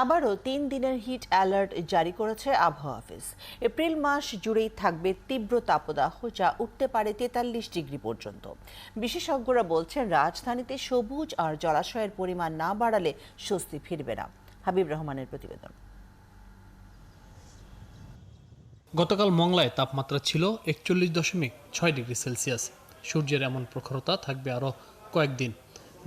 আবারও ৩ দিনের hit alert জারি করেছে আবহাওয়া অফিস। এপ্রিল মাস জুড়েই থাকবে তীব্র তাপদাহ, যা উঠতে পারে ৪৩ ডিগ্রি পর্যন্ত। বিশেষজ্ঞরা বলছেন, রাজধানীতে সবুজ আর জলাশয়ের পরিমাণ না বাড়ালে স্বস্তি ফিরবে না। হাবিব রহমানের প্রতিবেদন। গতকাল মংলায় তাপমাত্রা ছিল ৪১.৬ ডিগ্রি সেলসিয়াস। সূর্যের এমন প্রখরতা থাকবে আরও কয়েকদিন।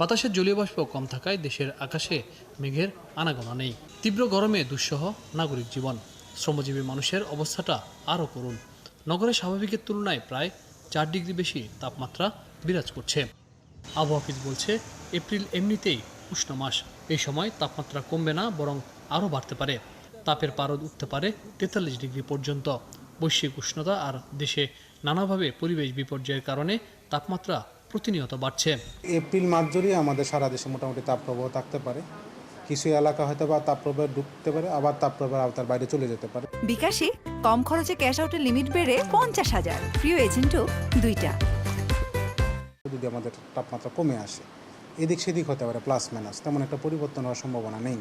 বাতাসের জলীয় বাষ্প কম থাকায় দেশের আকাশে মেঘের আনাগোনা নেই। তীব্র গরমে দুঃসহ নাগরিক জীবন। শ্রমজীবী মানুষের অবস্থাটা আরও করুণ। নগরে স্বাভাবিকের তুলনায় প্রায় ৪ ডিগ্রি বেশি তাপমাত্রা বিরাজ করছে। আবহাওয়া অফিস বলছে, এপ্রিল এমনিতেই উষ্ণ মাস। এই সময় তাপমাত্রা কমবে না, বরং আরও বাড়তে পারে। তাপের পারদ উঠতে পারে ৪৩ ডিগ্রি পর্যন্ত। বৈশ্বিক উষ্ণতা আর দেশে নানাভাবে পরিবেশ বিপর্যয়ের কারণে তাপমাত্রা প্রতিনিয়ত বাড়ছে। এপ্রিল মাস জুড়ে আমাদের সারা দেশে মোটামুটি তাপপ্রবাহ থাকতে পারে। কিছু এলাকা হয়তো বা তাপপ্রবাহ ঢুকতে পারে, আবার তাপপ্রবাহ আওতার বাইরে চলে যেতে পারে। বিকাশে কম খরচে ক্যাশ আউটের লিমিট বেড়ে ৫০,০০০। প্রিয় এজেন্টও ২টা। যদি আমাদের তাপমাত্রা কমে আসে, এদিক সেদিক হতে পারে, প্লাস মাইনাস, তেমন একটা পরিবর্তন হওয়ার সম্ভাবনা নেই।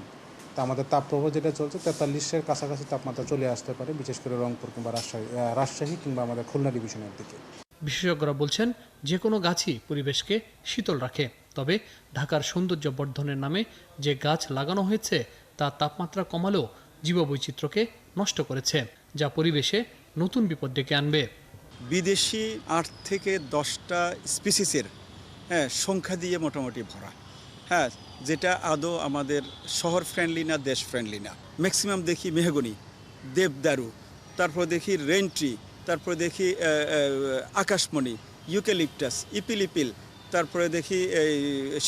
তা আমাদের তাপপ্রবাহ যেটা চলছে ৪৩-এর কাছাকাছি তাপমাত্রা চলে আসতে পারে, বিশেষ করে রংপুর কিংবা রাজশাহী কিংবা আমাদের খুলনা ডিভিশনের দিকে। বিশেষজ্ঞরা বলছেন, যে কোনো গাছই পরিবেশকে শীতল রাখে। তবে ঢাকার সৌন্দর্য বর্ধনের নামে যে গাছ লাগানো হয়েছে তা তাপমাত্রা কমালেও জীববৈচিত্র্যকে নষ্ট করেছে, যা পরিবেশে নতুন বিপদ ডেকে আনবে। বিদেশি ৮ থেকে ১০টা স্পিসিসের সংখ্যা দিয়ে মোটামুটি ভরা, যেটা আদৌ আমাদের শহর ফ্রেন্ডলি না, দেশ ফ্রেন্ডলি না। ম্যাক্সিমাম দেখি মেহগনি, দেবদারু, তারপর দেখি রেন্ট্রি, তারপরে দেখি আকাশমণি, ইউক্যালিপটাস, ইপিলিপিল, তারপরে দেখি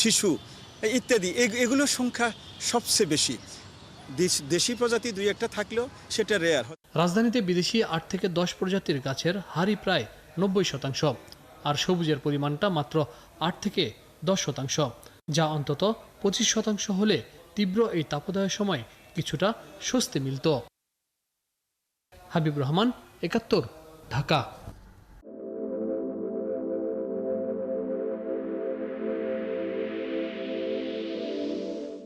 শিশু ইত্যাদি। এগুলোর সংখ্যা সবচেয়ে বেশি। দেশি প্রজাতি ২-১টা থাকলেও সেটা রেয়ার। রাজধানীতে বিদেশি ৮ থেকে ১০ প্রজাতির গাছের হারই প্রায় ৯০%, আর সবুজের পরিমাণটা মাত্র ৮ থেকে ১০%, যা অন্তত ২৫% হলে তীব্র এই তাপদাহের সময় কিছুটা স্বস্তি মিলত। হাবিব রহমান, ৭১, ঢাকা।